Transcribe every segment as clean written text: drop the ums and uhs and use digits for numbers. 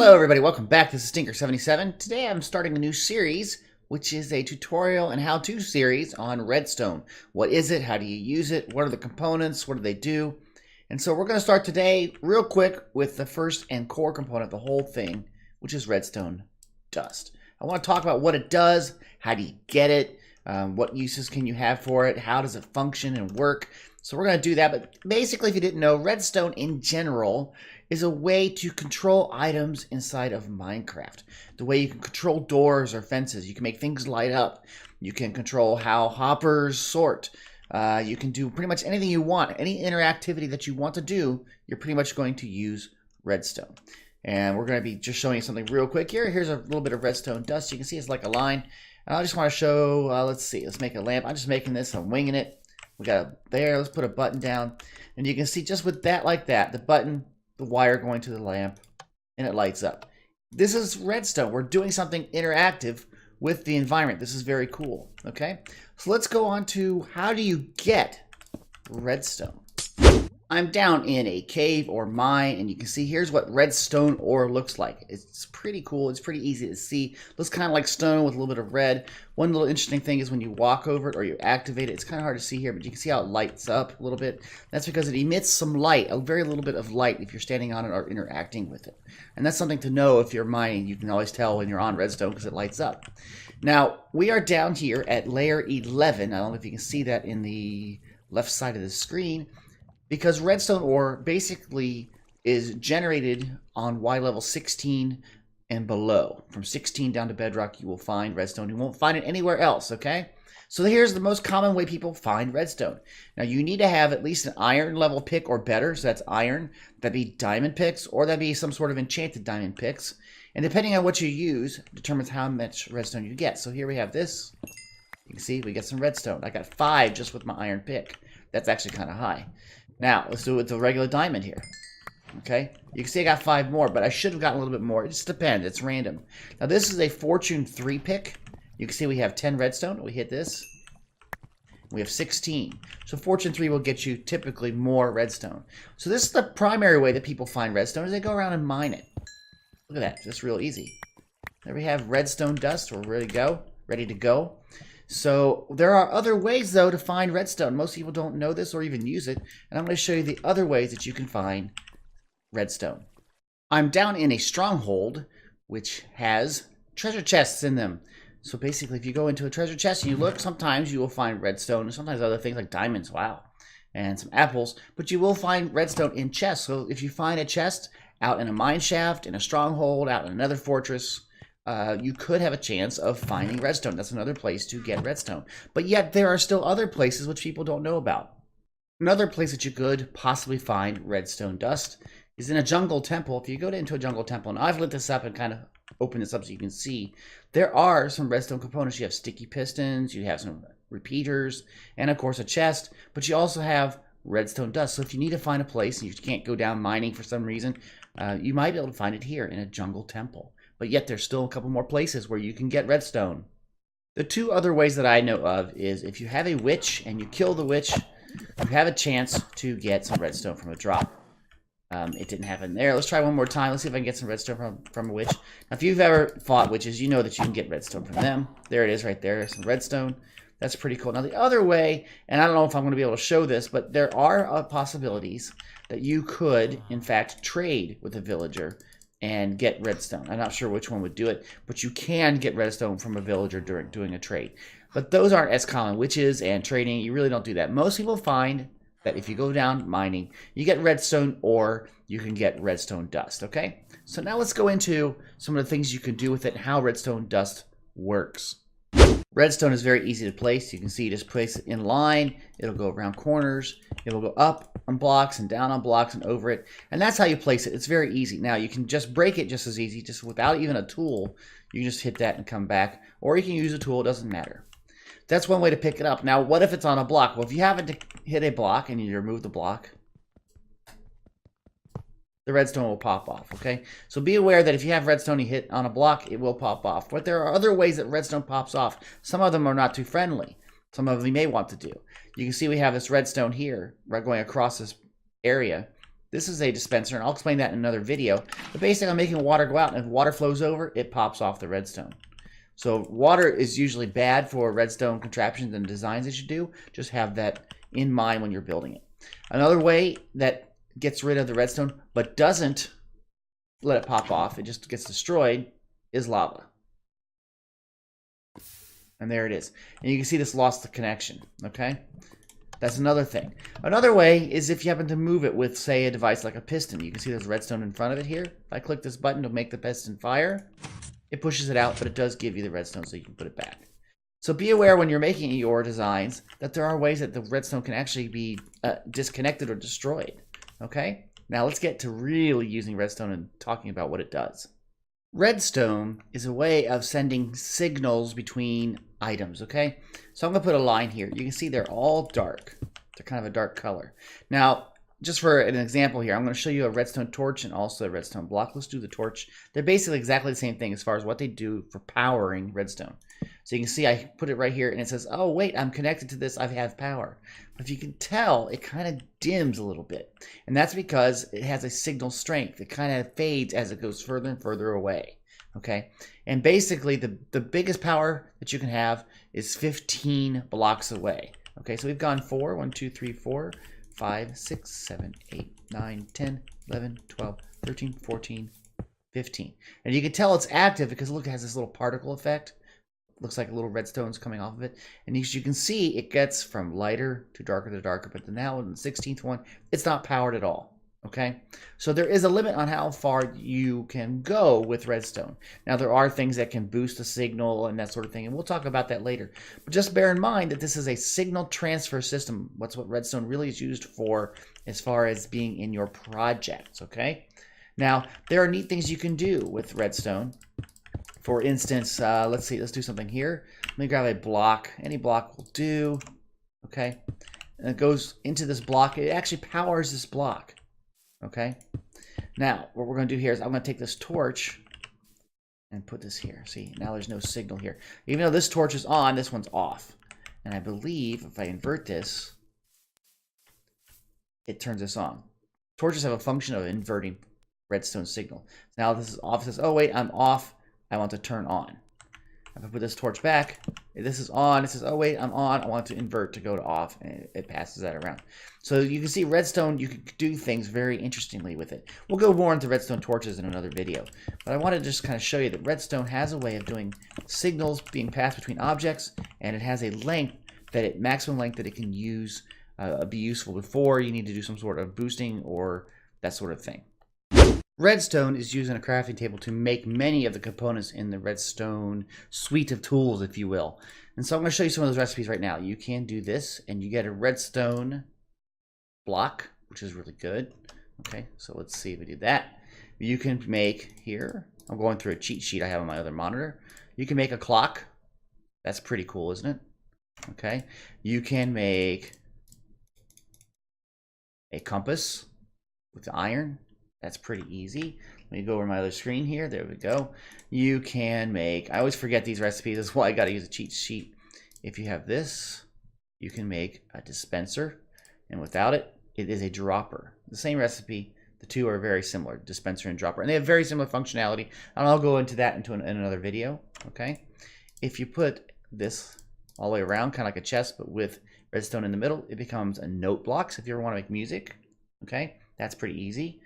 Hello everybody, welcome back. This is Stinker77. Today I'm starting a new series, which is a tutorial and how-to series on redstone. What is it? How do you use it? What are the components? What do they do? And so we're going to start today real quick with the first and core component, the whole thing, which is redstone dust. I want to talk about what it does, how do you get it, what uses can you have for it, how does it function and work. So we're going to do that, but basically if you didn't know, redstone in general is a way to control items inside of Minecraft. The way you can control doors or fences. You can make things light up. You can control how hoppers sort. You can do pretty much anything you want. Any interactivity that you want to do, you're pretty much going to use redstone. And we're going to be just showing you something real quick here. Here's a little bit of redstone dust. You can see it's like a line. And I just want to show, let's see, let's make a lamp. I'm just making this, I'm winging it. We got it there, let's put a button down. And you can see just with that like that, the button, the wire going to the lamp, and it lights up. This is redstone. We're doing something interactive with the environment. This is very cool, okay? So let's go on to how do you get redstone. I'm down in a cave or mine, and you can see here's what redstone ore looks like. It's pretty cool. It's pretty easy to see. Looks kind of like stone with a little bit of red. One little interesting thing is when you walk over it or you activate it, it's kind of hard to see here, but you can see how it lights up a little bit. That's because it emits some light, a very little bit of light if you're standing on it or interacting with it. And that's something to know if you're mining. You can always tell when you're on redstone because it lights up. Now, we are down here at layer 11. I don't know if you can see that in the left side of the screen. Because redstone ore basically is generated on Y level 16 and below. From 16 down to bedrock, you will find redstone. You won't find it anywhere else, okay? So here's the most common way people find redstone. Now, you need to have at least an iron level pick or better. So that's iron. That'd be diamond picks, or that'd be some sort of enchanted diamond picks. And depending on what you use, determines how much redstone you get. So here we have this. You can see we get some redstone. I got 5 just with my iron pick. That's actually kind of high. Now, let's do it with the regular diamond here. Okay? You can see I got 5 more, but I should have gotten a little bit more. It just depends. It's random. Now, this is a Fortune 3 pick. You can see we have 10 redstone. We hit this. We have 16. So Fortune 3 will get you typically more redstone. So this is the primary way that people find redstone is they go around and mine it. Look at that. Just real easy. There we have redstone dust. We're ready to go. Ready to go. So there are other ways, though, to find redstone. Most people don't know this or even use it. And I'm going to show you the other ways that you can find redstone. I'm down in a stronghold, which has treasure chests in them. So basically, if you go into a treasure chest and you look, sometimes you will find redstone. And sometimes other things like diamonds, wow, and some apples. But you will find redstone in chests. So if you find a chest out in a mine shaft, in a stronghold, out in another fortress, you could have a chance of finding redstone. That's another place to get redstone. But yet there are still other places which people don't know about. Another place that you could possibly find redstone dust is in a jungle temple. If you go into a jungle temple, and I've lit this up and kind of opened this up so you can see, there are some redstone components. You have sticky pistons, you have some repeaters, and of course a chest, but you also have redstone dust. So if you need to find a place and you can't go down mining for some reason, you might be able to find it here in a jungle temple. But yet there's still a couple more places where you can get redstone. The 2 other ways that I know of is if you have a witch and you kill the witch, you have a chance to get some redstone from a drop. It didn't happen there. Let's try one more time. Let's see if I can get some redstone from a witch. Now, if you've ever fought witches, you know that you can get redstone from them. There it is right there, some redstone. That's pretty cool. Now, the other way, and I don't know if I'm going to be able to show this, but there are possibilities that you could, in fact, trade with a villager and get redstone. I'm not sure which one would do it, but you can get redstone from a villager during doing a trade. But those aren't as common. Witches and trading, you really don't do that. Most people find that if you go down mining, you get redstone or you can get redstone dust, okay? So now let's go into some of the things you can do with it and how redstone dust works. Redstone is very easy to place. You can see you just place it in line. It'll go around corners. It'll go up on blocks and down on blocks and over it. And that's how you place it. It's very easy. Now, you can just break it just as easy, just without even a tool. You can just hit that and come back. Or you can use a tool. It doesn't matter. That's one way to pick it up. Now, what if it's on a block? Well, if you happen to hit a block and you remove the block, the redstone will pop off, okay? So be aware that if you have redstone you hit on a block, it will pop off. But there are other ways that redstone pops off. Some of them are not too friendly. Some of them you may want to do. You can see we have this redstone here, right, going across this area. This is a dispenser, and I'll explain that in another video. But basically, I'm making water go out, and if water flows over, it pops off the redstone. So water is usually bad for redstone contraptions and designs that you do. Just have that in mind when you're building it. Another way that gets rid of the redstone, but doesn't let it pop off, it just gets destroyed, is lava. And there it is. And you can see this lost the connection, okay? That's another thing. Another way is if you happen to move it with, say, a device like a piston. You can see there's redstone in front of it here. If I click this button to make the piston fire, it pushes it out, but it does give you the redstone so you can put it back. So be aware when you're making your designs that there are ways that the redstone can actually be disconnected or destroyed, okay? Now let's get to really using redstone and talking about what it does. Redstone is a way of sending signals between items, okay? So I'm going to put a line here. You can see they're all dark. They're kind of a dark color. Now, just for an example here, I'm going to show you a redstone torch and also a redstone block. Let's do the torch. They're basically exactly the same thing as far as what they do for powering redstone. So you can see I put it right here and it says, oh, wait, I'm connected to this. I have power. But if you can tell, it kind of dims a little bit. And that's because it has a signal strength. It kind of fades as it goes further and further away. Okay, and basically the biggest power that you can have is 15 blocks away. Okay, so we've gone 4, 1, 2, 3, 4, 5, 6, 7, 8, 9, 10, 11, 12, 13, 14, 15. And you can tell it's active because look, it has this little particle effect. Looks like little redstones coming off of it. And as you can see, it gets from lighter to darker, but then now in the 16th one, it's not powered at all. Okay, so there is a limit on how far you can go with redstone. Now, there are things that can boost the signal and that sort of thing, and we'll talk about that later. But just bear in mind that this is a signal transfer system. That's what redstone really is used for as far as being in your projects, okay? Now, there are neat things you can do with redstone. For instance, let's do something here. Let me grab a block. Any block will do, okay? And it goes into this block. It actually powers this block. Okay, now what we're going to do here is I'm going to take this torch and put this here. See, now there's no signal here. Even though this torch is on, this one's off. And I believe if I invert this, it turns this on. Torches have a function of inverting redstone signal. Now this is off. It says, oh wait, I'm off. I want to turn on. If I put this torch back, if this is on, it says, oh wait, I'm on, I want to invert to go to off, and it passes that around. So you can see redstone, you can do things very interestingly with it. We'll go more into redstone torches in another video, but I want to just kind of show you that redstone has a way of doing signals being passed between objects, and it has a length, maximum length that it can use, be useful before you need to do some sort of boosting or that sort of thing. Redstone is used in a crafting table to make many of the components in the redstone suite of tools, if you will. And so I'm going to show you some of those recipes right now. You can do this, and you get a redstone block, which is really good. Okay, so let's see if we do that. You can make here, I'm going through a cheat sheet I have on my other monitor. You can make a clock. That's pretty cool, isn't it? Okay, you can make a compass with the iron. That's pretty easy. Let me go over my other screen here. There we go. You can make, I always forget these recipes. That's why I got to use a cheat sheet. If you have this, you can make a dispenser. And without it, it is a dropper. The same recipe. The two are very similar, dispenser and dropper. And they have very similar functionality. And I'll go into that in another video. Okay. If you put this all the way around, kind of like a chest, but with redstone in the middle, it becomes a note block. So if you ever want to make music, okay, that's pretty easy.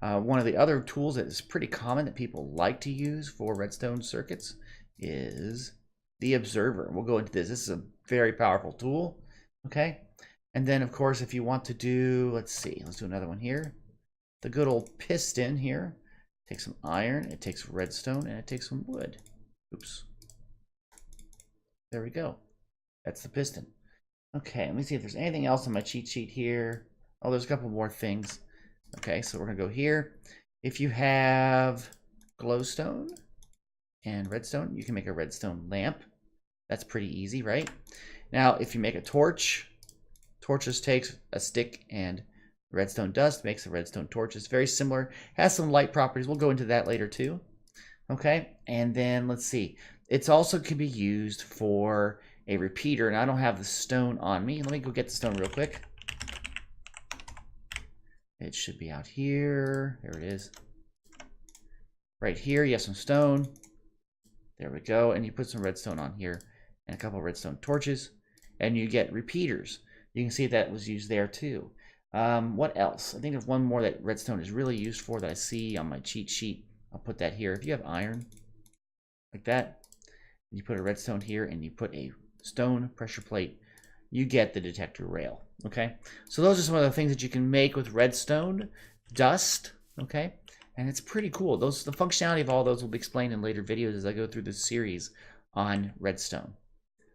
One of the other tools that is pretty common that people like to use for redstone circuits is the observer. We'll go into this. This is a very powerful tool. Okay. And then, of course, if you want to do, let's do another one here. The good old piston here. Takes some iron, it takes redstone, and it takes some wood. Oops. There we go. That's the piston. Okay, let me see if there's anything else on my cheat sheet here. Oh, there's a couple more things. Okay, so we're going to go here. If you have glowstone and redstone, you can make a redstone lamp. That's pretty easy, right? Now, if you make a torch, torches takes a stick and redstone dust, makes a redstone torch. It's very similar, has some light properties. We'll go into that later too. Okay, and then let's see. It's also can be used for a repeater, and I don't have the stone on me. Let me go get the stone real quick. It should be out here. There it is. Right here, you have some stone. There we go. And you put some redstone on here and a couple of redstone torches. And you get repeaters. You can see that was used there too. What else? I think there's one more that redstone is really used for that I see on my cheat sheet. I'll put that here. If you have iron, like that, you put a redstone here and you put a stone pressure plate, you get the detector rail. Okay, so those are some of the things that you can make with redstone dust. Okay, and it's pretty cool. The functionality of all those will be explained in later videos as I go through this series on redstone.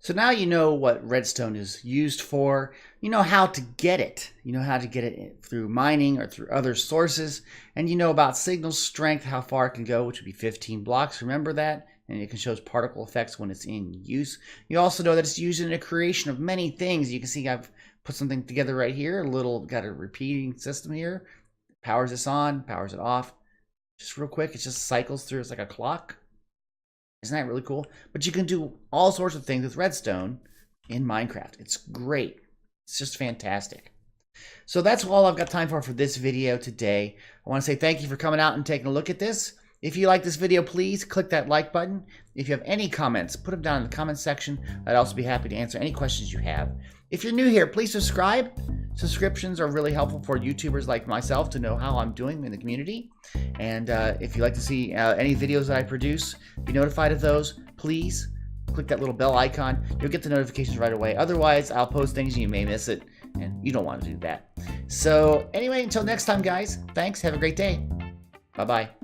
So now you know what redstone is used for. You know how to get it. You know how to get it through mining or through other sources. And you know about signal strength, how far it can go, which would be 15 blocks. Remember that? And it can show particle effects when it's in use. You also know that it's used in the creation of many things. You can see I've put something together right here. Got a repeating system here. Powers this on, powers it off. Just real quick, it just cycles through. It's like a clock. Isn't that really cool? But you can do all sorts of things with redstone in Minecraft. It's great. It's just fantastic. So that's all I've got time for this video today. I want to say thank you for coming out and taking a look at this. If you like this video, please click that like button. If you have any comments, put them down in the comment section. I'd also be happy to answer any questions you have. If you're new here, please subscribe. Subscriptions are really helpful for YouTubers like myself to know how I'm doing in the community. And if you'd like to see any videos that I produce, be notified of those, please click that little bell icon. You'll get the notifications right away. Otherwise, I'll post things and you may miss it, and you don't want to do that. So anyway, until next time, guys, thanks. Have a great day. Bye-bye.